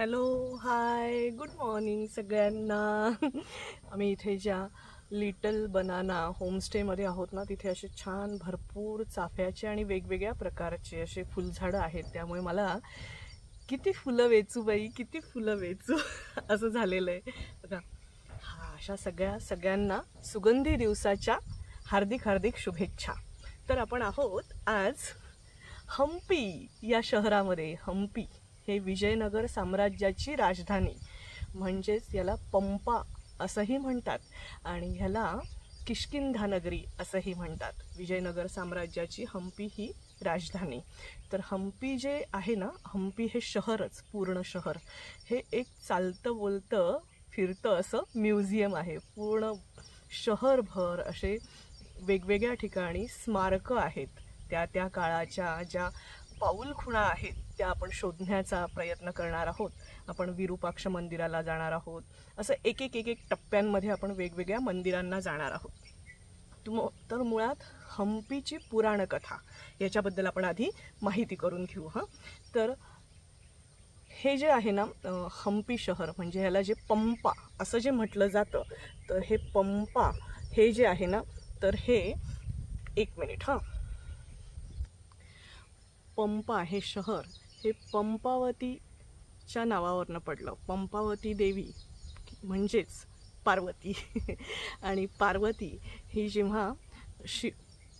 Hello, हाय, good morning सगळ्यांना. आम्ही इथे ज्या लिटल बनाना होमस्टेमध्ये आहोत ना, तिथे असे छान भरपूर चाफ्याचे आणि वेगवेगळ्या प्रकारचे असे फुलझाडं आहेत. त्यामुळे मला किती फुलं वेचू बाई, किती फुलं वेचू असं झालेलं आहे बघा. हा, अशा सगळ्यांना सुगंधी दिवसाच्या हार्दिक हार्दिक शुभेच्छा. तर आपण आहोत आज हम्पी या शहरामध्ये. हम्पी हे विजयनगर साम्राज्याची राजधानी, म्हणजेच याला पंपा असंही म्हणतात आणि ह्याला किष्किंधा नगरी असंही म्हणतात. विजयनगर साम्राज्याची हम्पी ही राजधानी. तर हम्पी जे आहे ना, हम्पी हे शहरच, पूर्ण शहर हे एक चालतं बोलतं फिरतं असं म्युझियम आहे. पूर्ण शहरभर असे वेगवेगळ्या ठिकाणी स्मारकं आहेत. त्या काळाच्या ज्या पाऊलखुणा आहेत त्या आपण शोधण्याचा प्रयत्न करणार आहोत. आपण विरूपाक्ष मंदिराला जाणार आहोत. असं एक एक टप्प्यांमध्ये आपण वेगवेगळ्या मंदिरांना जाणार आहोत. तर मुळात हम्पीची पुराणकथा याच्याबद्दल आपण आधी माहिती करून घेऊ. तर हे जे आहे ना, हम्पी शहर म्हणजे ह्याला जे पंपा असं जे म्हटलं जातं, तर हे पंपा हे जे आहे ना, तर हे एक मिनिट पंपा हे शहर हे पंपावतीच्या नावावरनं पडलं. पंपावती देवी म्हणजेच पार्वती. आणि पार्वती ही जेव्हा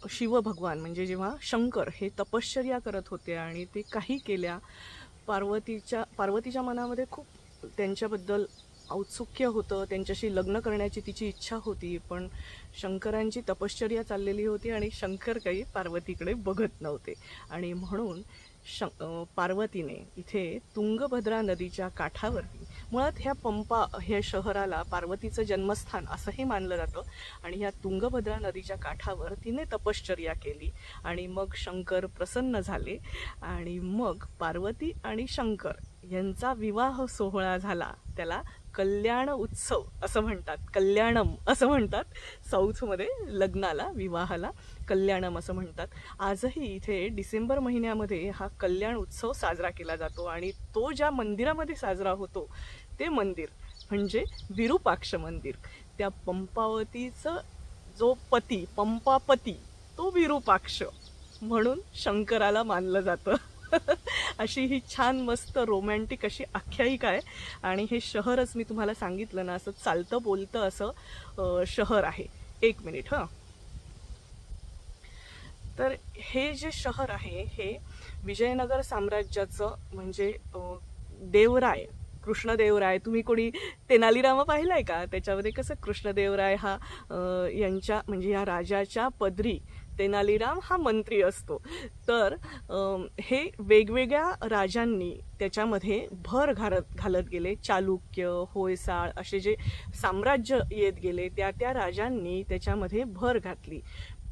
शिवभगवान म्हणजे जेव्हा शंकर हे तपश्चर्या करत होते आणि ते काही केल्या, पार्वतीच्या मनामध्ये खूप त्यांच्याबद्दल औत्सुक्य होतं, त्यांच्याशी लग्न करण्याची तिची इच्छा होती. पण शंकरांची तपश्चर्या चाललेली होती आणि शंकर काही पार्वतीकडे बघत नव्हते. आणि म्हणून पार्वतीने इथे तुंगभद्रा नदीच्या काठावरती, मुळात ह्या पंपा हे शहराला पार्वतीचं जन्मस्थान असंही मानलं जातं, आणि ह्या तुंगभद्रा नदीच्या काठावर तिने तपश्चर्या केली. आणि मग शंकर प्रसन्न झाले आणि मग पार्वती आणि शंकर यांचा विवाह सोहळा झाला. त्याला कल्याण उत्सव असं म्हणतात, कल्याणम असं म्हणतात. साऊथमध्ये लग्नाला, विवाहाला कल्याणम असं म्हणतात. आजही इथे डिसेंबर महिन्यामध्ये हा कल्याण उत्सव साजरा केला जातो. आणि तो ज्या मंदिरामध्ये साजरा होतो ते मंदिर म्हणजे विरूपाक्ष मंदिर. त्या पंपावतीचं जो पती, पंपापती, तो विरूपाक्ष म्हणून शंकराला मानलं जातं. अशी ही छान मस्त रोमॅन्टिक अशी आख्यायिका आहे. आणि हे शहरच मी तुम्हाला सांगितलं ना, असं चालतं बोलतं असं शहर आहे. एक मिनिट तर हे जे शहर आहे हे विजयनगर साम्राज्याचं म्हणजे देवराय, कृष्णदेवराय, तुम्ही कोणी तेनालीरामा पाहिलाय का? त्याच्यामध्ये कसं कृष्णदेवराय हा यांच्या म्हणजे या राजाच्या पदरी तेनालीराम हा मंत्री असतो. तर हे वेगवेगळ्या राजांनी त्याच्यामध्ये भर घालत गेले. चालुक्य, होयसाळ असे जे साम्राज्य येत गेले त्या राजांनी त्याच्यामध्ये भर घातली.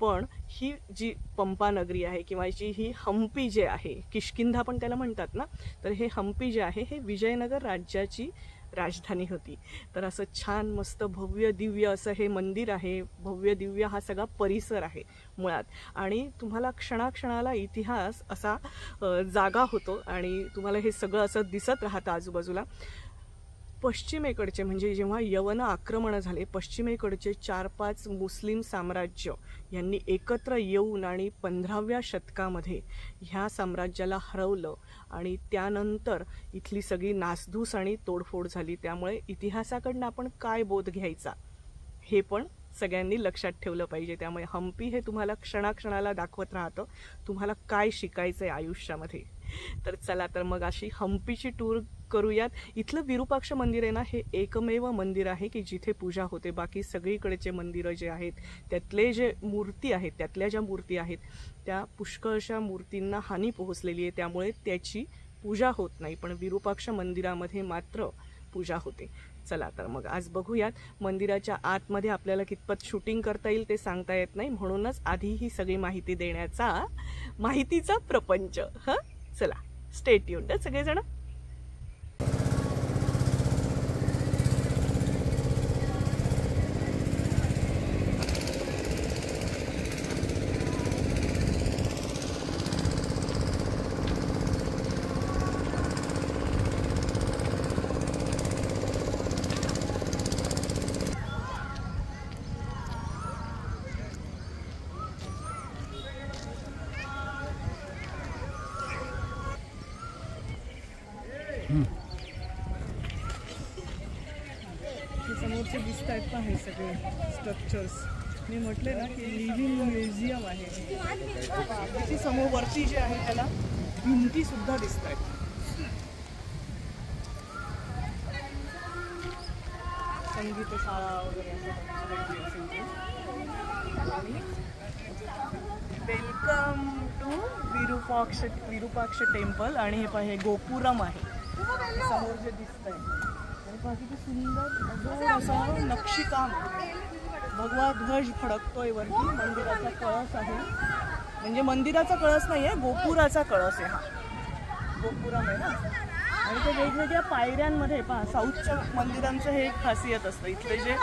पण ही जी पंपा नगरी आहे किंवा ही हम्पी जे आहे, किष्किंधा पण त्याला म्हणतात ना, तर हे हम्पी जे आहे हे विजयनगर राज्याची राजधानी होती. तर असं छान मस्त भव्य दिव्य असं हे मंदिर आहे. भव्य दिव्य हा सगळा परिसर आहे मुळात. आणि तुम्हाला क्षणाक्षणाला इतिहास असा जागा होतो आणि तुम्हाला हे सगळं असं दिसत राहतं आजूबाजूला. पश्चिमेकडचे म्हणजे जेव्हा यवन आक्रमण झाले, पश्चिमेकडचे 4-5 मुस्लिम साम्राज्य यांनी एकत्र येऊन आणि 15व्या शतकामध्ये ह्या साम्राज्याला हरवलं. आणि त्यानंतर इथली सगळी नासधूस आणि तोडफोड झाली. त्यामुळे इतिहासाकडनं आपण काय बोध घ्यायचा हे पण सगळ्यांनी लक्षात ठेवलं पाहिजे. त्यामुळे हम्पी हे तुम्हाला क्षणाक्षणाला दाखवत राहतं तुम्हाला काय शिकायचं आहे आयुष्यामध्ये. तर चला, तर मग अशी हम्पीची टूर करूयात. इथलं विरूपाक्ष मंदिर आहे ना, हे एकमेव मंदिर आहे की जिथे पूजा होते. बाकी सगळीकडेचे मंदिरं जे आहेत त्यातले जे मूर्ती आहेत, त्यातल्या ज्या मूर्ती आहेत त्या पुष्कळशा मूर्तींना हानी पोहोचलेली आहे, त्यामुळे त्याची पूजा होत नाही. पण विरूपाक्ष मंदिरामध्ये मात्र पूजा होते. चला, तर मग आज बघूयात. मंदिराच्या आतमध्ये आपल्याला कितपत शूटिंग करता येईल ते सांगता येत नाही, म्हणूनच आधी ही सगळी माहिती देण्याचा माहितीचा प्रपंच. चला, स्टे ट्यून्ड सगळेजण. समोरचे दिसत आहेत ना हे सगळे स्ट्रक्चर्स. मी म्हटले ना की लिव्हिंग म्युझियम आहे. त्याची समोर वरती जे आहे त्याला भिंती सुद्धा दिसत आहेत. संगीतशाळा वगैरे वेलकम टू विरूपाक्ष टेम्पल. आणि हे पाहे गोपुरम आहे समोर जे दिसत आहे. आणि पहा किती सुंदर असं नक्षीकाम. भगवा ध्वज फडकतोय वरती. मंदिराचा कळस आहे. म्हणजे मंदिराचा कळस नाही आहे, गोपुराचा कळस आहे हा. गोपुरम आहे ना. आणि ते वेगवेगळ्या पायऱ्यांमध्ये पहा. साऊथच्या मंदिरांचं हे एक खासियत असतं. इथले जे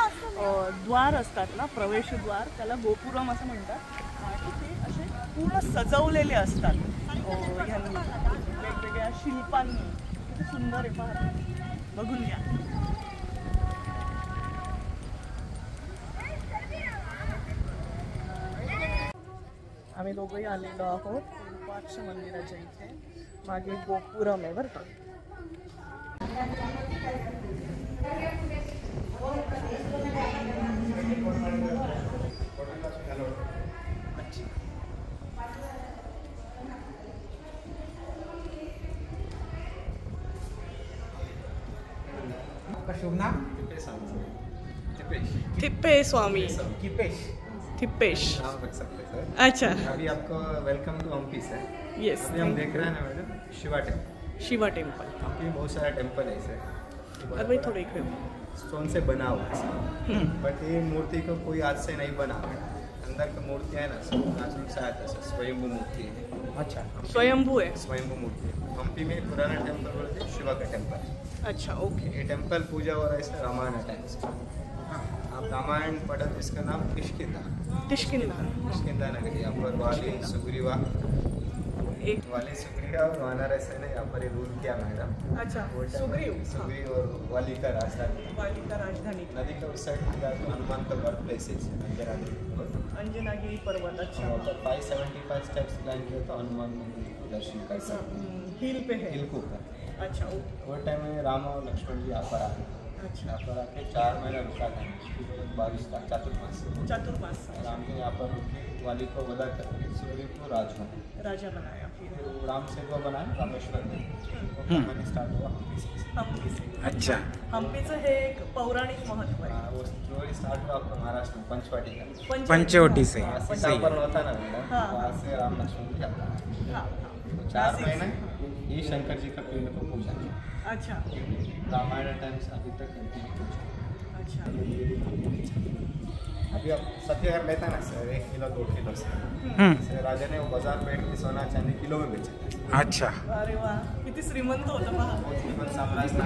द्वार असतात ना, प्रवेशद्वार, त्याला गोपुरम असं म्हणतात. आणि ते असे पूर्ण सजवलेले असतात ह्यांनी वेगवेगळ्या शिल्पांनी. किती सुंदर आहे पहा. बघून घ्या. आम्ही दोघंही आलेलो आहोत विरूपाक्ष मंदिराच्या इथे. मागे गोपुरम आहे बरं का. आपका शुभ नाम? थिप्पे स्वामी. थिप्पेश. नाम रख सकते हैं सर. अच्छा. अभी आपको welcome to Hampi sir. Yes. अभी हम देख रहे हैं ना madam Shiva temple. Shiva temple. Hampi में बहुत सारा टेम्पल है सर. अरे भाई थोड़े इकडे. स्टोन से बना हुआ है सर. बट ये मूर्ति को कोई आज से नहीं बना हुआ है. अंदर का मूर्ति है ना सर, नाचुक से आता सर. स्वयंभू मूर्ति है. अच्छा. स्वयंभू है. स्वयंभू मूर्ति है. हम्पी में पुराना टेम्पल बोलते हैं शिवा का टेम्पल. अच्छा ओके. ये टेम्पल पूजा हो रहा है सर रामायण टाइम से. आप रामायण पढ़ो तो इसका नाम किष्किंधा. किष्किंधा नगरी. यहाँ पर वाली सुग्रीवा और वानर ने यहाँ पर रूल किया मैडम. अच्छा. सुग्रीव और वाली का राजधानी. नदी का उस साइड तो हनुमान का बर्थ प्लेस है अंजनागिरी पर्वत. अच्छा. 575 स्टेप्स क्लाइम किया तो हनुमान मंदिर को दर्शन कर सकते. हिल पे है. हिल को ऊपर. अच्छा. वो टाइम में राम और लक्ष्मण जी यहाँ पर आए. अच्छा. यहाँ पर आके 4 महीना रुका था. 22 का चातुर्मास. राम ने यहाँ पर रुके. वाली को वधा करके सूर्य को राजा बनाया. फिर राम से को बनाया रामेश्वर में. स्टार्ट हुआ हम्पी से. अच्छा. हम्पीचं हे एक पौराणिक महत्व आहे. वो स्टोरी स्टार्ट हुआ आपका महाराष्ट्र में पंचवटी का. पंचवटी से. पर होता ना मैडम. वहाँ से राम लक्ष्मण जी जाता है. 4 महीने ये शंकर जी का पिंड को पूजा किया. अच्छा. रामायण टाइम से अभी तक कंटिन्यू. अच्छा. अभी आप सत्य अगर लेता ना सर 1 किलो 2 किलो से राजा ने वो बाजार बैठ के सोना चांदी किलो में बेचा. अच्छा. अरे वाह. किती श्रीमंत होतं पहा. श्रीमंत साम्राज्य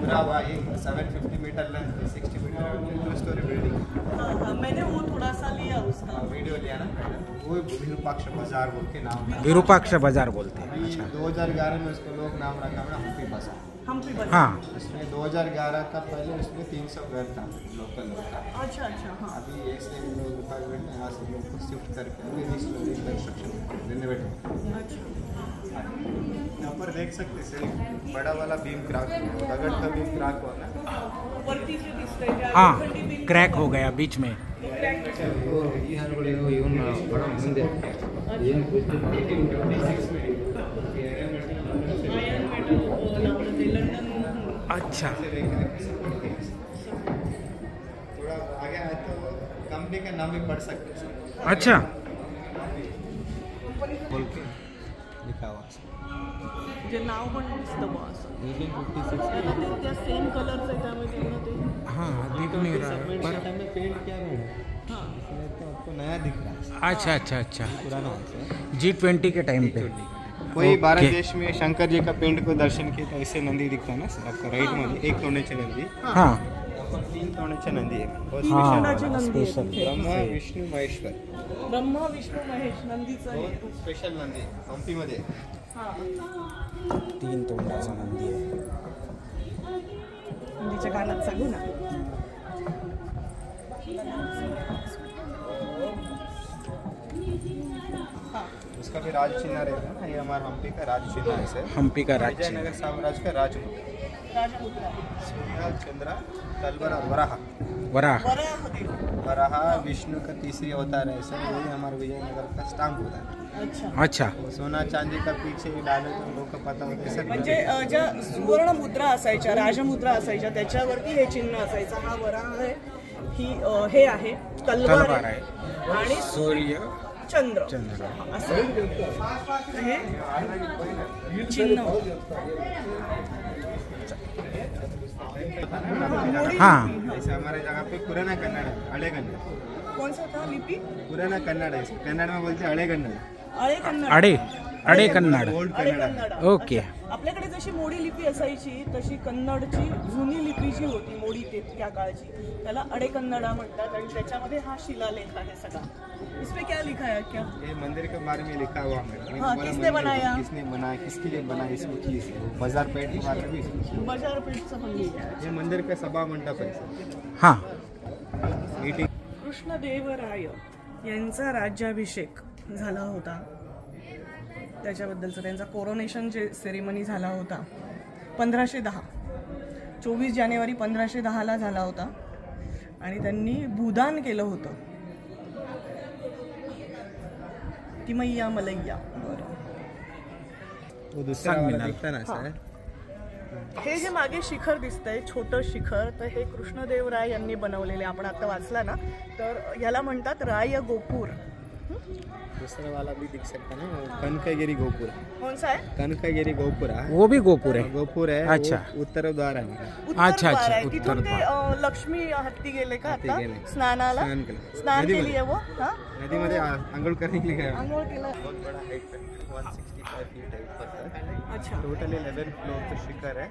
पूरा हुआ. एक 750 metre length 60 metre 2 storey building. मैंने वो थोड़ा सा लिया उसका वीडियो लिया ना. वो विरूपाक्ष बाजार बोल के नाम. विरूपाक्ष बाजार बोलते हैं. अच्छा. 2011 में उसको लोग नाम रखा ना हम्पी बाजार. हम्पी बाजार. हाँ. उसमें 2011 का पहले उसमें 300 घर था लोकल लोग का. अच्छा. अच्छा. हाँ. अभी एक से लोग डिपार्टमेंट यहाँ से लोग को शिफ्ट करके अभी रिकन्स्ट्रक्शन रिनोवेट. अच्छा. यहाँ पर देख सकते सर बड़ा वाला बीम क्रैक. दगड़ का बीम क्रैक हुआ ना. वरती जे दिसतंय. हाँ क्रैक हो गया बीच में. अच्छा. थोड़ा आगे आए तो कंपनी का नाम भी पढ़ सकते हैं. अच्छा. बोल के लिखा हुआ जे नाव पण दिसतं बॉस. 1856 त्या सेम कलरचं आहे त्यामुळे तेवढं ते. हाँ दिख नहीं रहा है पर. में पेंट किया गया है. हाँ. इसमें तो आपको नया दिख रहा है. अच्छा अच्छा अच्छा. पुराना है. G20 के टाइम पे. कोई भारत देश में शंकर जी का पिंड को दर्शन किए तो ऐसे नंदी दिखता है ना सर आपका राइट मध्ये. एक तोंडाची नंदी. हाँ. 3 तोंडाची नंदी आहे. हाँ स्पेशल. ब्रह्मा विष्णू महेश्वर. ब्रह्मा विष्णू महेश नंदीचं आहे. स्पेशल नंदी हम्पी मध्ये. हां. 3 तोंडाचा नंदी आहे. नंदीच्या गाण्यात सांगू ना. उसका भी भी राज चिन्ह रहता है ना, ये हमारा हम्पी का राज चिन्ह है सर। हम्पी का राज विजयनगर साम्राज्य का राजमुद्रा, सूर्य, चंद्र, तलवार और वराह। वराह वराह विष्णु का तीसरी अवतार है सर, वही हमारा विजयनगर का स्टाम्प होता है। अच्छा सोना चांदी का पीछे डाले तो लोक पता होते सर। म्हणजे ज्या सुवर्ण मुद्रा असायच्या, राजमुद्रा असायच्या, त्याच्यावरती हे चिन्ह असायचं. हा वराह आहे, ही हे आहे तलवार तलवार आहे आहे, आणि सूर्य चंद्र चंद्र. असं हे चिन्ह. हाँ ऐसे हमारे जगह पे पुराना कन्नड़ है, अड़े कन्नड़. कौन सा था लिपी? पुराना कन्नड़ है, कन्नड़ में बोलते अड़े कन्नड़. अळे कन्नड. अडे कन्नड. ओल्ड अळे कन्नड़. कन्नड. ओके. आपल्याकडे जशी मोडी लिपी असायची तशी कन्नडची जुनी लिपी जी होती मोडी त्या काळची, त्याला अडे कन्नडा म्हणतात. आणि त्याच्यामध्ये हा शिलालेख आहे सगळा. इसमें क्या लिखा है क्या? ये मंदिर के बारे में लिखा हुआ है. हाँ, किसने बनाया? किसने बनाया, किसके लिए बनाया, इसमें चीज है. बाजार पेट के बारे में भी. बाजारपेठचं पण लिहिलं आहे. ये मंदिर का सभा मंडप है सर. हाँ मीटिंग. कृष्णदेवराय यांचा राज्याभिषेक झाला होता, त्याच्याबद्दलचं त्यांचा कोरोनेशन जे सेरेमनी झाला होता 1510, 24 जानेवारी 1510ला झाला होता. आणि त्यांनी भूदान केलं होतं. तिमय्या मलैया. वो दूसरा वाला दिखता ना सर. हे जे मागे शिखर दिसतंय, छोटं शिखर, तर हे कृष्णदेवराय यांनी बनवलेले. आपण आता वाचला ना, तर याला म्हणतात राय गोपूर. दूसरा वाला भी दिख सकता है ना, कनकगिरी गोपुर. कौन सा आहे? कनकगिरी गोपुर है. वो भी गोपुर है. गोपुर है. अच्छा. वो उत्तर द्वार है. अच्छा, उत्तर आहे. उत्तर तिथून ते द्वार. लक्ष्मी हत्ती गेले का हत्ती आता गेले. स्नानाला? स्नान केलं. स्नान नदीमध्ये. केली आहे वो. हा नदी मध्ये आंघोळ करने के लिए गए. आंघोळ केलं. बहुत बड़ा हाइट है, 165 फीट है ऊपर तक. अच्छा. टोटली 11 फ्लोर का शिखर है.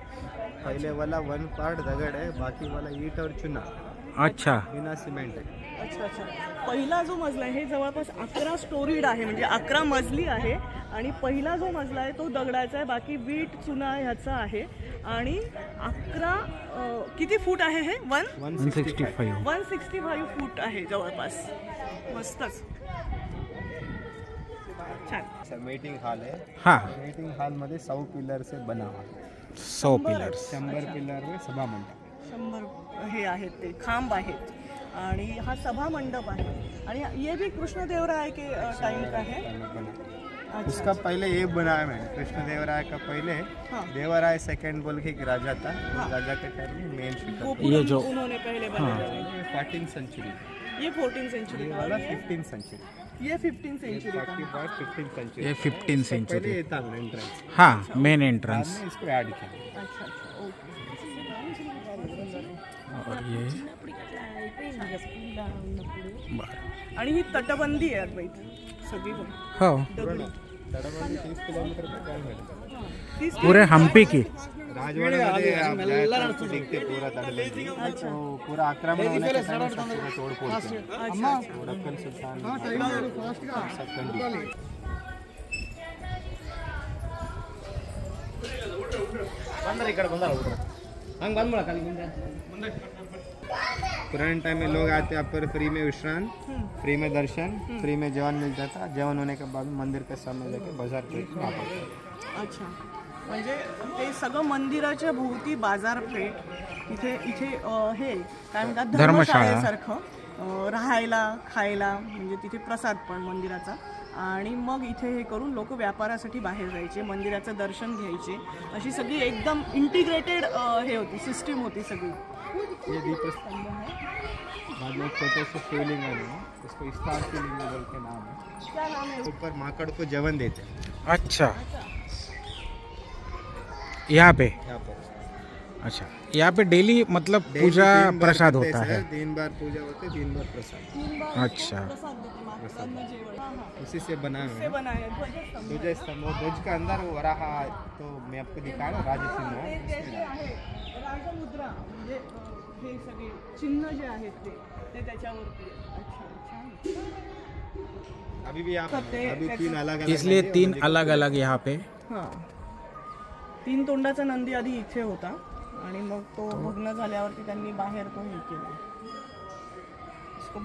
पहले वाला 1 पार्ट दगड़ है, बाकी वाला ईट और चुना, अच्छा बिना सिमेंट है. अच्छा अच्छा. पहिला जो मजला आहे हे जवळपास 11 स्टोरीड आहे, म्हणजे 11 मजली आहे. आणि पहिला जो मजला आहे तो दगडाचा आहे, बाकी वीट चुना ह्याचा आहे. आणि 11 किती फूट आहे हे? 165. 165 फूट आहे जवळपास. मस्तच छान. मीटिंग हॉल है. हाँ मीटिंग हॉल मध्ये 100 पिलर से बना हुआ. 100 पिलर्स. 100 पिलर में सभा मंडप. 100 हे आहेत, ते खांब आहेत. आणि हा सभा मंडप आहे. आणि ये भी कृष्णदेवराय के टाइम का है. अच्छा. उसका पहले ये बनाया मैंने, कृष्णदेवराय का पहले. हाँ. देवराय सेकंड बोल के एक राजा था. हाँ. राजा के टाइम में मेन शिखर. गोपुरम ये जो- उन्होंने पहले बनाया है. 14th century. ये 14th सेंचुरी ये का वाला है. 15th century. ये 15th सेंचुरी का. 15th century. ये 15th पहले सेंचुरी. ये था एंट्रेंस. हाँ मेन बाद एंट्रेंस. में इसको ऐड किया. अच्छा अच्छा. ओके. और ये बरं. आणि ही तटबंदी आहे अद्वैत सगळी पण. हो दगडी. तड़ाबादी 30 किलोमीटर पे कौन है? 30 पूरे हम्पी की. राजवाड्यामध्ये आपल्या दिखते पूरा तड़ाबादी. तो पूरा आक्रमण होने के समय सब तोड़ फोड़ किया. अच्छा. दक्कन सुल्तान सब पुराने टाइम में लोग आते यहाँ पर फ्री में विश्राम, फ्री में दर्शन, फ्री में जवन मिलता था. जवन होने के बाद मंदिर के सामने लेके बाजार पेट में वापस. अच्छा. म्हणजे ते सगळं मंदिराच्या भोवती बाजारपेठ. इथे इथे हे काय म्हणतात धर्मशाळेसारखं राहायला खायला, म्हणजे तिथे प्रसाद पण मंदिराचा. आणि मग इथे हे करून लोक व्यापारासाठी बाहेर जायचे, मंदिराचं दर्शन घ्यायचे. अशी सगळी एकदम इंटिग्रेटेड हे होती, सिस्टीम होती सगळी. ये दीपस्तंभ है. बाद में छोटे से शिवलिंग है, इसको इस्तार शिवलिंग बोल के नाम है. क्या नाम है? ऊपर माकड़ को जवन देते हैं अच्छा यहाँ पे. यहाँ पर. अच्छा यहाँ पे डेली मतलब डेली पूजा 3 बार प्रसाद करते होता हैं है. सर. 3 बार पूजा होते, 3 बार प्रसाद. अच्छा. प्रसाद देते माकडांना जेवण. हां, हां. उसी से बना से है बनाया ध्वजस्तंभ. ध्वजस्तंभ. ध्वज का अंदर वो रहा, तो मैं आपको दिखा रहा राजसिंह. ते जे आहे राजमुद्रा, म्हणजे हे सगळे चिन्ह जे आहेत ते त्याच्यावरती. अच्छा अच्छा. अभी भी आप अभी 3 अलग अलग इसलिए 3 अलग अलग यहाँ पे. हां. 3 तोंडाचा नंदी आधी इथे होता आणि मग तो भग्न झाल्यावरती त्यांनी बाहेर तो हे केला. इसको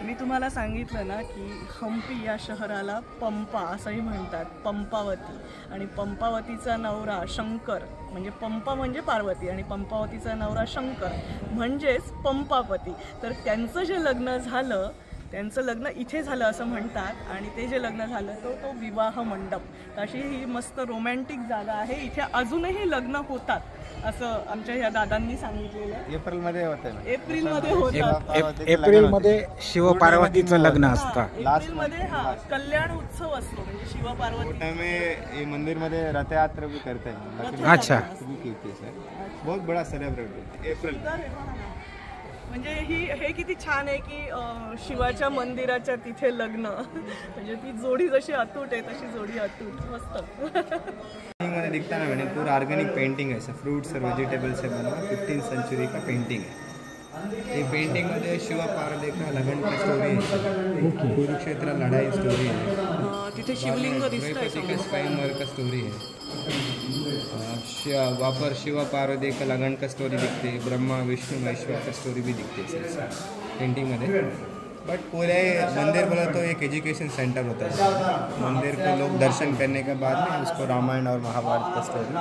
मी तुम्हाला सांगितलं ना की हम्पी या शहराला पंपा असंही म्हणतात, पंपावती. आणि पंपावतीचा नवरा शंकर, म्हणजे पंपा म्हणजे पार्वती आणि पंपावतीचा नवरा शंकर म्हणजेच पंपापती. तर त्यांचं जे लग्न झालं, त्यांचं लग्न इथे झालं असं म्हणतात. आणि ते जे लग्न झालं तो विवाह मंडप. अशी ही मस्त रोमॅन्टिक जागा आहे. इथे अजूनही लग्न होतात असं आमच्या ह्या दादांनी सांगितलेलं आहे. एप्रिलमध्ये होतं. एप्रिलमध्ये होतात. एप्रिलमध्ये शिव पार्वतीचं लग्न असतं. एप्रिलमध्ये कल्याण उत्सव असतो, म्हणजे शिव पार्वती. में मंदिर मध्ये रथ यात्रा भी करते हैं. अच्छा. बहुत बड़ा सेलिब्रेट एप्रिल. म्हणजे हे किती छान आहे की शिवाच्या मंदिराच्या तिथे लग्न. म्हणजे ती जोडी जशी अतूट आहे तशी जोडी अतूट. मस्त. मध्ये दिखता ना मैंने पूरा ऑर्गेनिक पेंटिंग है, फ्रूट्स और वेजिटेबल्स से बना 15th सेंचुरी का पेंटिंग है. ये पेंटिंग मध्ये शिव पार्वती का लग्न का स्टोरी है, कुरुक्षेत्र लढाई स्टोरी है, तिथे शिवलिंग दिसतंय, स्वयंवर का स्टोरी है. वापर शिव पार्वती का लगन का स्टोरी दिखती है, ब्रह्मा विष्णु महेश्वर का स्टोरी भी दिखती है पेंटिंग मध्ये. बट पूरे मंदिर बोला तो एक एजुकेशन सेंटर होता है. मंदिर को लोग दर्शन करने के बाद में उसको रामायण और महाभारत का स्टोरी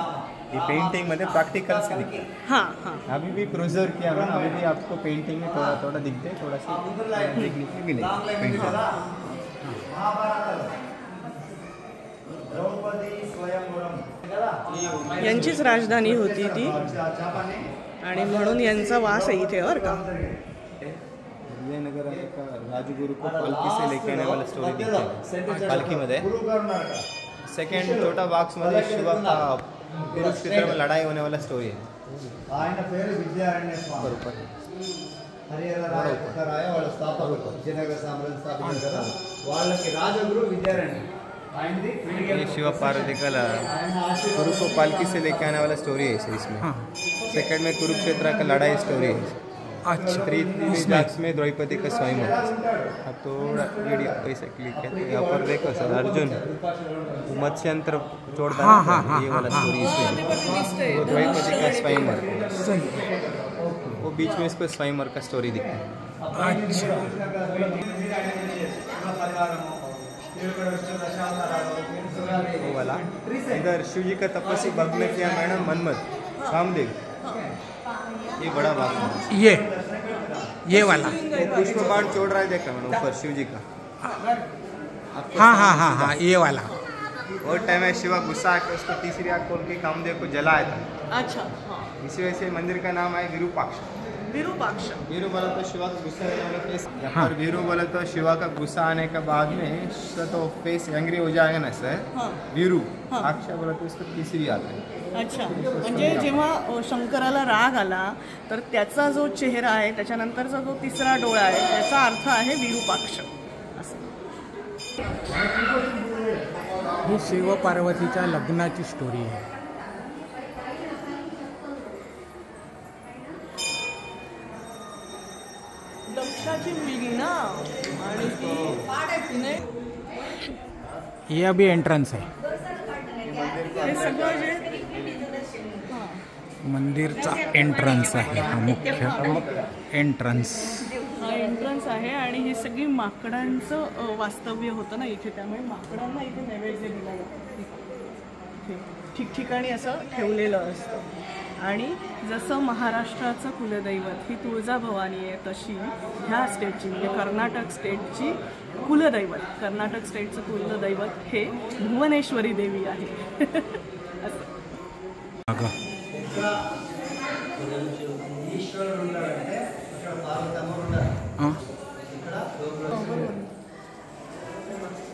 ये पेंटिंग में प्रैक्टिकल से दिखता है. हाँ. अभी भी प्रिजर्व किया है, अभी भी आपको पेंटिंग में थोड़ा थोड़ा दिखते थोड़ा सा देखने को मिलेगा पेंटिंग. यांचीच राजधानी होती ती आणि म्हणून यांचा वास आहे इथे बरं का. विजयनगर का राजगुरु को पालकी से लेके आने वाला स्टोरी दिखते है पालकी मध्ये. सेकंड छोटा बॉक्स मध्ये शिवा का कुरुक्षेत्र में लड़ाई होने वाला स्टोरी है. ये शिव पार्वती का गुरु को पालकी से लेके आने वाला स्टोरी है इसमें. सेकंड में कुरुक्षेत्र का लड़ाई स्टोरी है. अच्छा. थ्री में द्रौपदी का स्वयं. थोड़ा वीडियो ऐसे क्लिक है यहाँ पर देखो सर, अर्जुन मत्स्यंत्र तोड़ता है, ये वाला स्टोरी इसमें. वो द्रौपदी का स्वयंवर, वो बीच में इसको स्वयंवर का स्टोरी दिखता है. वो वाला इधर शिव जी का तपस्या भक्त ने किया मैडम मनमत कामदेव. ये बड़ा बात है. ये वाला वो पुष्प बाण छोड़ रहा है, देखा मैंने ऊपर शिव जी का. हाँ, ये वाला. और टाइम है शिवा गुस्सा आकर उसको तीसरी आग खोल के कामदेव को जलाया था. अच्छा. इसी वजह से मंदिर का नाम है विरूपाक्ष. वीरू बोला तो शिवा का गुस्सा आने वाला फेस. और वीरू बोला तो शिवा का गुस्सा आने के बाद में तो फेस एंग्री हो जाएगा ना सर. वीरू अक्षय बोला तो इसको तीसरी आग है. अच्छा. म्हणजे जेव्हा शंकराला राग आला तर त्याचा जो चेहरा आहे, त्याच्यानंतरचा जो तिसरा डोळा आहे, त्याचा अर्थ आहे विरूपाक्ष. ही शिव पार्वतीच्या लग्नाची स्टोरी आहे. दक्षाची मुलगी ना, आणि तिने ये अभी एंट्रन्स है. हे सगळं जे मंदिरचा एंट्रन्स आहे हा मुख्य एंट्रन्स. हा एंट्रन्स आहे आणि ही सगळी माकडांचं वास्तव्य होतं ना इथे, त्यामुळे माकडांना इथे नैवेद्य दिला जातो. ठिकठिकाणी असं ठेवलेलं असतं. आणि जसं महाराष्ट्राचं कुलदैवत ही तुळजाभवानी आहे, तशी ह्या स्टेटची म्हणजे कर्नाटक स्टेटची कुलदैवत, कर्नाटक स्टेटचं कुलदैवत हे भुवनेश्वरी देवी आहे. असं.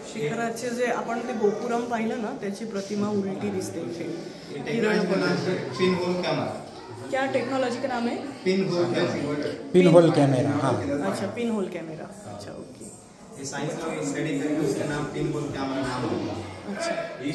शिखराचे जे आपण ते गोपुरम पाहिलं ना, त्याची प्रतिमा उलटी दिसते इथे. Pin hole camera. क्या टेक्नोलॉजी का नाम है? Pin hole camera. हाँ. अच्छा, पिन होल कैमरा. अच्छा, ओके. ये साइंस लोग स्टडी करके उसका नाम पिन होल कैमरा नाम होगा. अच्छा. मी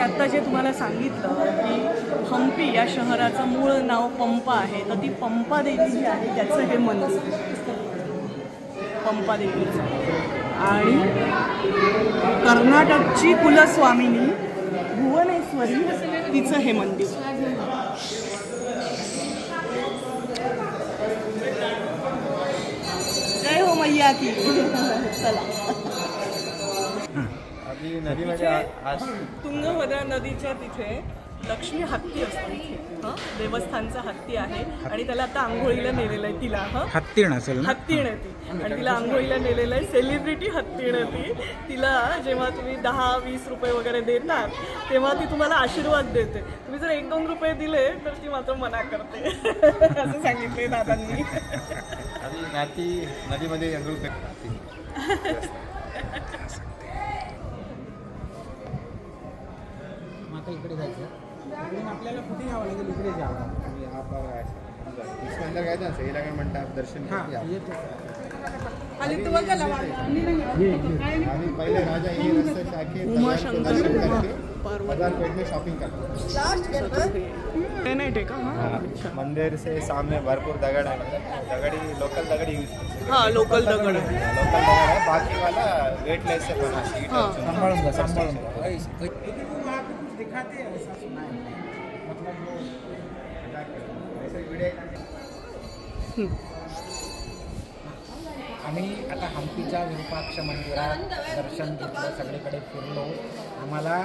आता जे तुम्हाला सांगितलं की हम्पी या शहराचं मूळ नाव पंपा आहे, तर ती पंपा देवी जी आहे त्याचं हे मंदिर, पंपा देवीचं. आणि कर्नाटकची कुलस्वामिनी भुवनेश्वरी तिचं हे मंदिर. जय हो मैया की. चला. अभी नदीमध्ये आज तुंगभद्रा नदीच्या तिथे लक्ष्मी हत्ती असतो इथे. देवस्थानचा हत्ती आहे आणि त्याला आता आंघोळीला नेलेलं आहे तिला. हत्तीण असेल ना? हत्तीण आहे ती आणि तिला आंघोळीला नेलेलं आहे. सेलिब्रिटी हत्तीण आहे ती. तिला जेव्हा तुम्ही 10-20 रुपये वगैरे देतात तेव्हा ती तुम्हाला आशीर्वाद देते. तुम्ही जर 1-2 रुपये दिले तर ती मात्र मना करते असं सांगितले दादांनी. नदीमध्ये इकडे जायचं आपल्याला कुठे यावं लागेल, इकडे जावं अंदर गए थे सही लगा मंडा दर्शन आणि तुम्हाला आम्ही पहिले राजा ये रस्ते से आके दर्शन करके बाजारपेट में शॉपिंग करते नाही का. मंदिर से सामने भरपूर दगड़ है, दगड़ी लोकल दगड़ यूज. हाँ लोकल दगड़ है, लोकल दगड़ है. बाकी वाला वेटलेस से बना शीट. दिखाते हैं ऐसा सुना है. आम्ही आता हम्पीच्या विरूपाक्ष मंदिरात दर्शन घेतलं, सगळीकडे फिरलो. आम्हाला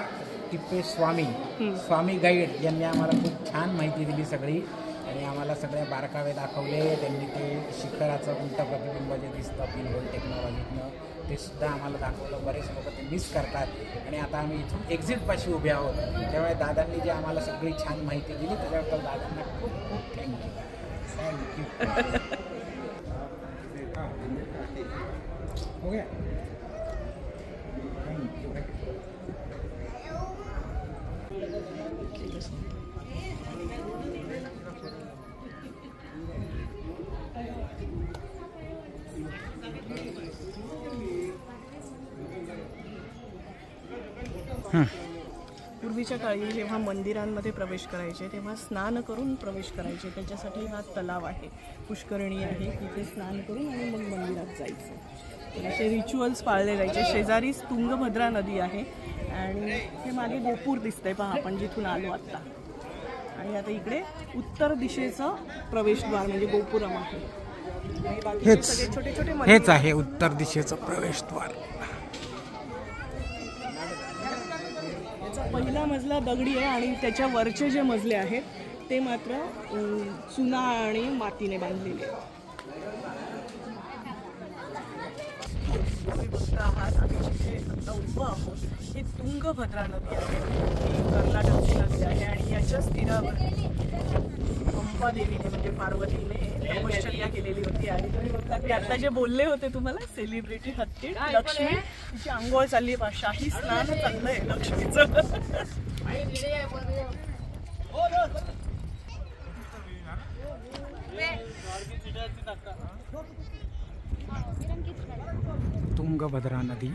स्वामी गाईड यांनी आम्हाला खूप छान माहिती दिली सगळी आणि आम्हाला सगळे बारकावे दाखवले. त्यांनी ते शिखराचं उलटं प्रतिबिंब जे दिसतं पिनहोल टेक्नॉलॉजीतनं ते सुद्धा आम्हाला दाखवलं. बरेच लोक ते मिस करतात आणि आता आम्ही इथून एक्झिटपाशी उभे आहोत. त्यामुळे दादांनी जे आम्हाला सगळी छान माहिती दिली त्याच्याबद्दल दादांना खूप खूप थँक्यू. हो गया. पूर्वीच्या काळी जेव्हा मंदिरांमध्ये प्रवेश करायचे तेव्हा स्नान करून प्रवेश करायचे. त्याच्यासाठी हा तलाव आहे, पुष्करणी आहे, तिथे स्नान करून आणि मग मंदिरात जायचं. असे रिच्युअल्स पाळले जायचे. शेजारीच तुंगभद्रा नदी आहे आणि हे मागे गोपूर दिसतंय पहा आपण जिथून आलो आत्ता. आणि आता इकडे उत्तर दिशेचं प्रवेशद्वार म्हणजे गोपुरम आहे. हेच आहे उत्तर दिशेचं प्रवेशद्वार. पहिला मजला दगडी आहे आणि त्याच्या वरचे जे मजले आहेत ते मात्र चुना आणि मातीने बांधलेले आहेत. तुम्ही बघता आहात आम्ही जिथे आता उभं आहोत ही तुंगभद्रा नदी आहे. ही कर्नाटकची नदी आहे आणि याच्याच तीरावर पंपा देवीने म्हणजे पार्वतीने तपश्चर्या केलेली होती. आणि तुम्ही बघता की आता जे बोलले होते तुम्हाला सेलिब्रिटी हत्ती लक्ष्मी तिची आंघोळ चालली आहे, शाही स्नान चाललंय लक्ष्मीचं. तुंगभद्रा नदी.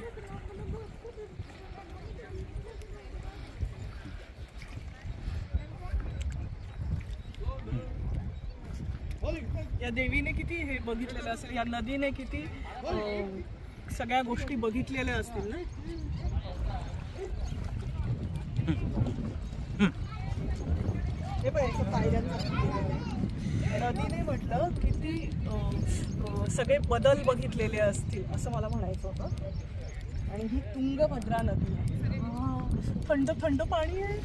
या देवीने किती हे बघितलेलं असेल, या नदीने किती सगळ्या गोष्टी बघितलेल्या असतील ना. हे पण नदीने म्हटलं किती सगळे बदल बघितलेले असतील असं मला म्हणायचं होतं. आणि ही तुंगभद्रा नदी आहे, थंड थंड पाणी आहे.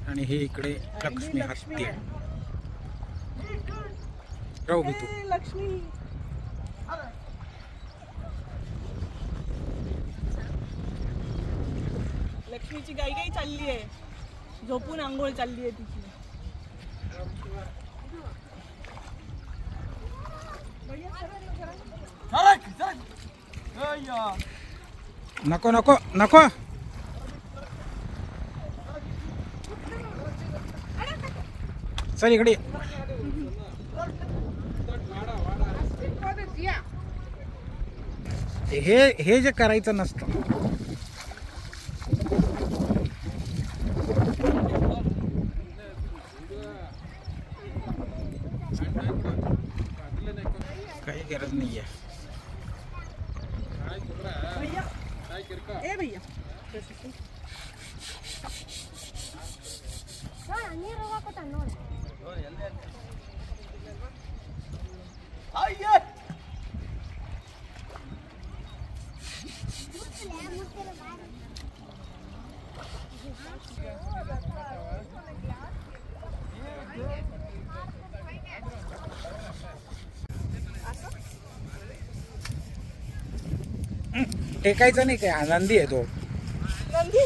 आणि हे इकडे लक्ष्मी हत्ती आहे. राहू तू लक्ष्मी. लक्ष्मीची गाई गाई चालली आहे, झोपून आंघोळ चालली आहे तिची. नको नको नको. चल इकडे. हे जे करायचं नसतं गरज नाही आहे. ए भैया टेकायचं नाही काय, आनंदी आहे तो, नंदी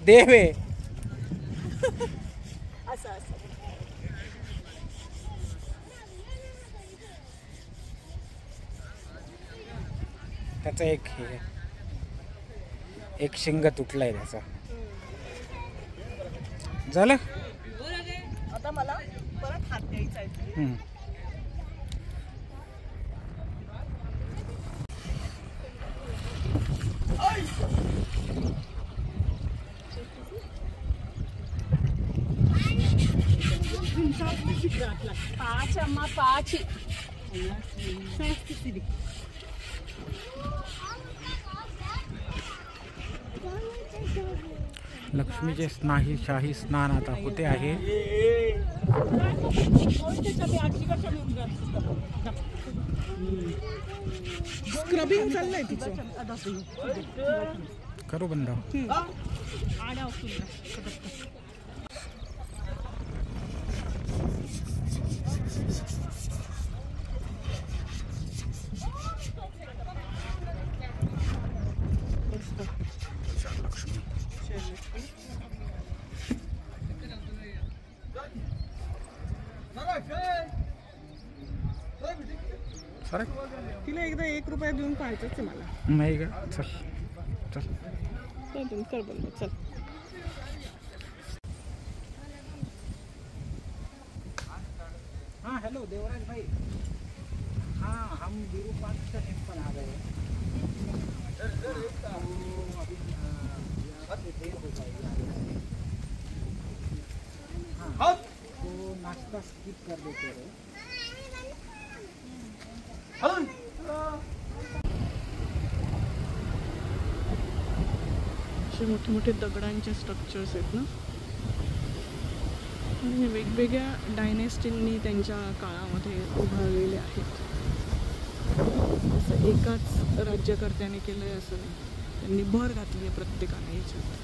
देव आहे. असं असं त्याचा एक शिंग तुटलाय त्याचा. झालं. आता मला परत हात द्यायचा आहे. पाच अम्मा पाच लक्ष्मीचे शाही स्नान आता होते आहे. स्क्रबिंग चाललंय तिचं. करू बंद. सर तिला एकदा 1 रुपया देऊन पाहायचंच आहे मला. नाही का? चल चल चल कर बंद. चल हाँ हेलो देवराज भाई. हाँ हम विरूपाक्ष टेम्पल आ गए. हाँ तो नाश्ता स्किप कर देते रहे. असे मोठे मोठे दगडांचे स्ट्रक्चर्स आहेत ना, आणि वेगवेगळ्या डायनेस्टींनी त्यांच्या काळामध्ये उभारलेले आहेत. असं एकाच राज्यकर्त्याने केलंय असं नाही, त्यांनी भर घातली आहे प्रत्येकाने याच्यात.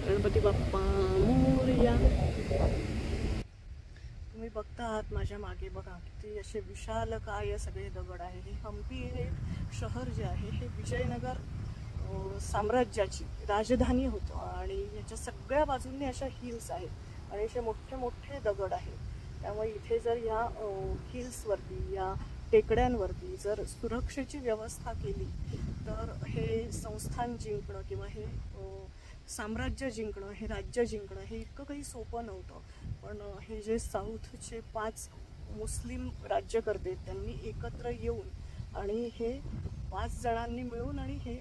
गणपती बाप्पा मोरया. तुम्ही बघता आहात माझ्या मागे बघा किती असे विशालकाय सगळे दगड आहे. हे हम्पी हे शहर जे आहे हे विजयनगर साम्राज्याची राजधानी होतं, आणि याच्या सगळ्या बाजूंनी अशा हिल्स आहेत आणि असे मोठे मोठे दगड आहेत. त्यामुळे इथे जर या हिल्सवरती या टेकड्यांवरती जर सुरक्षेची व्यवस्था केली तर हे संस्थान जिंकणं किंवा हे साम्राज्य जिंकणं, हे राज्य जिंकणं हे इतकं काही सोपं नव्हतं. पण हे जे साऊथचे 5 मुस्लिम राज्यकर्ते त्यांनी एकत्र येऊन आणि हे 5 जणांनी मिळून आणि हे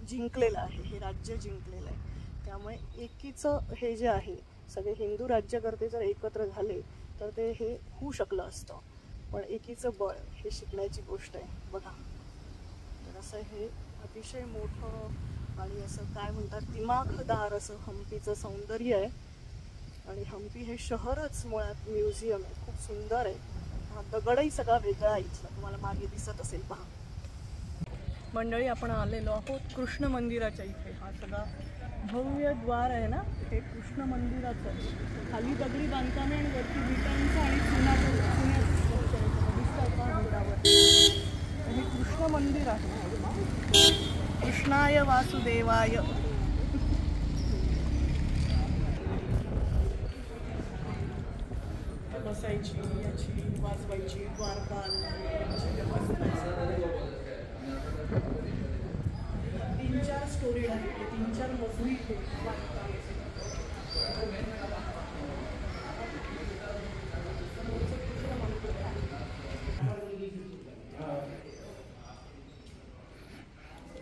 जिंकलेलं आहे, हे राज्य जिंकलेलं आहे. त्यामुळे एकीचं हे जे आहे सगळे हिंदू राज्यकर्ते जर एकत्र झाले तर ते हे होऊ शकलं असतं. पण एकीचं बळ हे शिकण्याची गोष्ट आहे बघा. तर असं हे अतिशय मोठं आणि असं काय म्हणतात दिमाखदार असं हम्पीचं सौंदर्य आहे. आणि हम्पी हे शहरच मुळात म्युझियम आहे, खूप सुंदर आहे. हा दगडही सगळा वेगळा आहे इथला, तुम्हाला मागे दिसत असेल पहा. मंडळी आपण आलेलो आहोत कृष्ण मंदिराच्या इथे. हा सगळा भव्य द्वार आहे ना, हे कृष्ण मंदिराचं आहे. खाली दगडी बांधकाम आहे आणि वरती विटांचं आणि हे कृष्ण मंदिर आहे. कृष्णाय वासुदेवाय. बसायची याची वाजवायची द्वारपाल 3-4 स्टोरी आहे, 3-4 मजली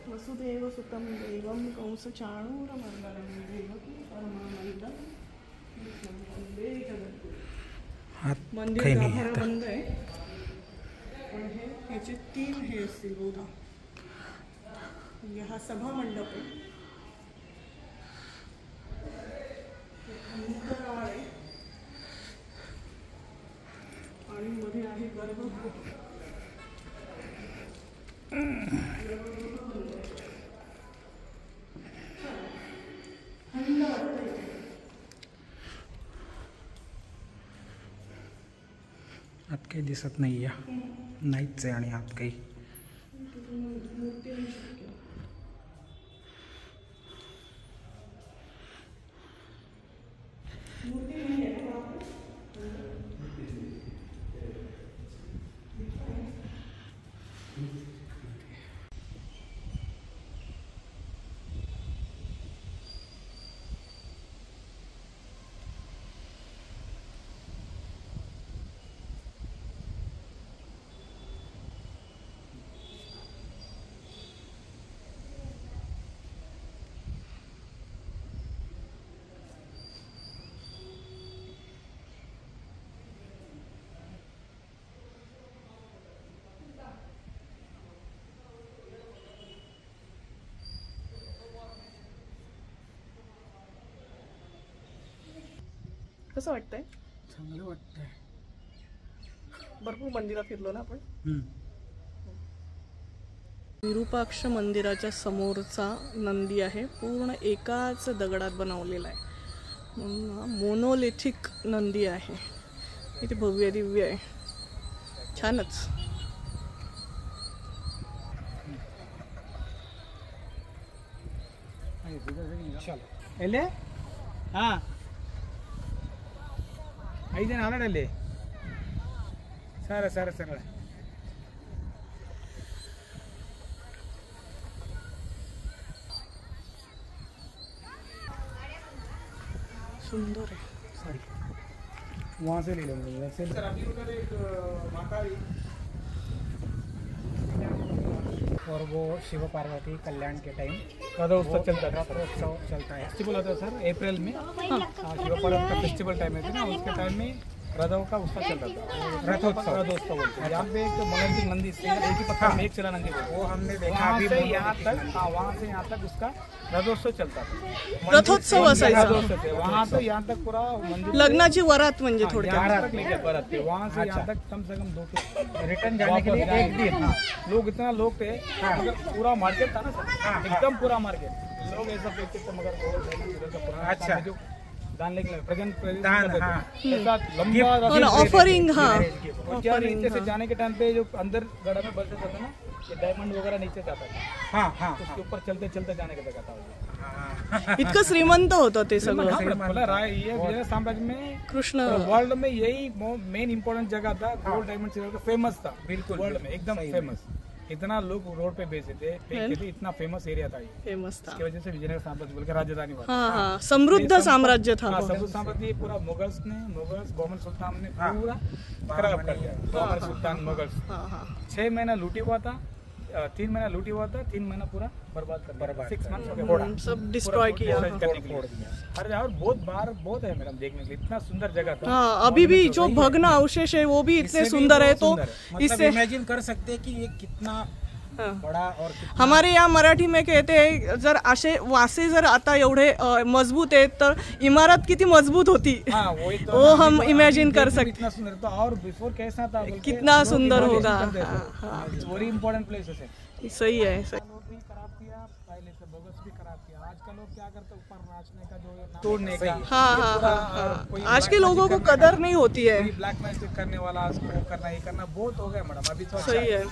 वसुदेव सुत तं देवं कंसचाणूरमर्दनं देवकी परमानन्दं वन्दे जगद्गुरुं. हात मंदिर काही नाही गाभारा आता. बंद आहे, पण ह्याचे 3 हे असतील बहुधा. म्हणजे हा सभा मंडप आहे, अंतराळ आहे आणि मध्ये आहे गर्भगृह. थंड वाटतं इथे. आत काही दिसत नाही आहे, नाहीच आहे आणि आत काही. मूर्ती नाही शक्य. मूर्ती नाही आहे. कसं वाटतंय? चांगलं वाटतंय. भरपूर मंदिरं फिरलो ना आपण. हम्म. विरूपाक्ष मंदिराच्या समोरचा नंदी आहे, पूर्ण एकाच दगडात बनवलेला आहे. मोनोलिथिक नंदी आहे. किती भव्य दिव्य आहे, छानच. ಎಲ್ಲಿ ಹಾಂ 5 ಜನ ಆಲ್ರೆಡಿ ಸರಿ ಸರಿ ಸರಿ. सुंदर आहे. सॉरी वहाँ से ले लेंगे वैसे. सर अभी उधर एक माता और वो शिव पार्वती कल्याण के टाइम रथोत्सव चलता है. रथोत्सव चलता है, फेस्टिवल होता है सर अप्रैल में. शिव पार्वती का फेस्टिवल टाइम है ना, उसके टाइम में रथों का उत्सव चलता था. रथोत्सव बोलते हैं. यहाँ पे एक मोनोलिथिक नंदी एक ही पत्थर में एक चला नंदी वो हमने देखा. अभी से यहाँ तक वहाँ से यहाँ तक उसका रथोत्सव चलता था. रथोत्सव असायचा. वहाँ से यहाँ तक पूरा मंदिर लग्नाची वरात म्हणजे थोडक्यात. यहाँ तक लेके परत थे. वहाँ से यहाँ तक कम से कम 2 रिटर्न जाने के लिए 1 दिन. लोग इतना लोग थे, मगर पूरा मार्केट था ना सर, एकदम पूरा मार्केट. लोग ऐसा देखते थे मगर अच्छा जो दान लेके प्रेजेंट लंबा ऑफरिंग. हाँ, ऑफरिंग नीचे से जाने के टाइम पे जो अंदर गड़ा में बस जाता था ना, ये डायमंड वगैरह नीचे जाता था. हाँ हाँ, उसके ऊपर चलते चलते जाने का जगह था. इतकं श्रीमंत होतं ते सगळं. बोला राय ये विजय साम्राज्य में कृष्ण वर्ल्ड में यही मेन इम्पोर्टेंट जगह था. गोल्ड डायमंड सिल्वर फेमस था बिल्कुल वर्ल्ड में, एकदम फेमस. इतना लोग रोड पे बेचते थे, इतना फेमस एरिया था ये. फेमस था. इसकी वजह से विजयनगर साम्राज्य बोल के राजधानी बना. हाँ हाँ, समृद्ध साम्राज्य था. समृद्ध साम्राज्य पूरा मुगल्स मोहम्मद सुल्तान ने पूरा खराब कर दिया. मोहम्मद सुल्तान मुगल्स 6 महीना लूटी हुआ था, 3 महीना लूटी हुआ था, 3 महीना पूरा बर्बाद कर दिया. 6 मंथ्स सब डिस्ट्रॉय किया. अरे और बहुत है मैडम देखने के लिए. इतना सुंदर जगह था. हाँ, अभी भी जो भग्न अवशेष है वो भी इतने सुंदर है. तो इससे इमेजिन कर सकते हैं कि ये कितना बड़ा और हमारे यहाँ मराठी में कहते हैं, जर असे वासे जर आता एवढे मजबूत आहेत तर इमारत किती मजबूत होती. वो हम इमेजिन कर सकते. इतना सुंदर था. और बिफोर कैसा था, कितना सुंदर होगा. वेरी इंपॉर्टेंट प्लेसेस है. सही है. भी खराब किया पहले से, बोगस भी खराब किया. आज का लोग क्या करते, ऊपर नाचने का जो तोड़ने का. हाँ हाँ हाँ, आज के लोगों को कदर नहीं होती है. ब्लैक मैजिक करने वाला, वो करना ये करना बहुत हो गया मैडम. अभी तो सही है.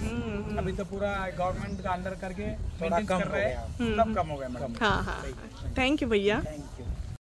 अभी तो पूरा गवर्नमेंट का अंडर करके मेंटेन कर रहे हैं, सब कम हो गया मैडम. हाँ हाँ, थैंक यू भैया. Thank you.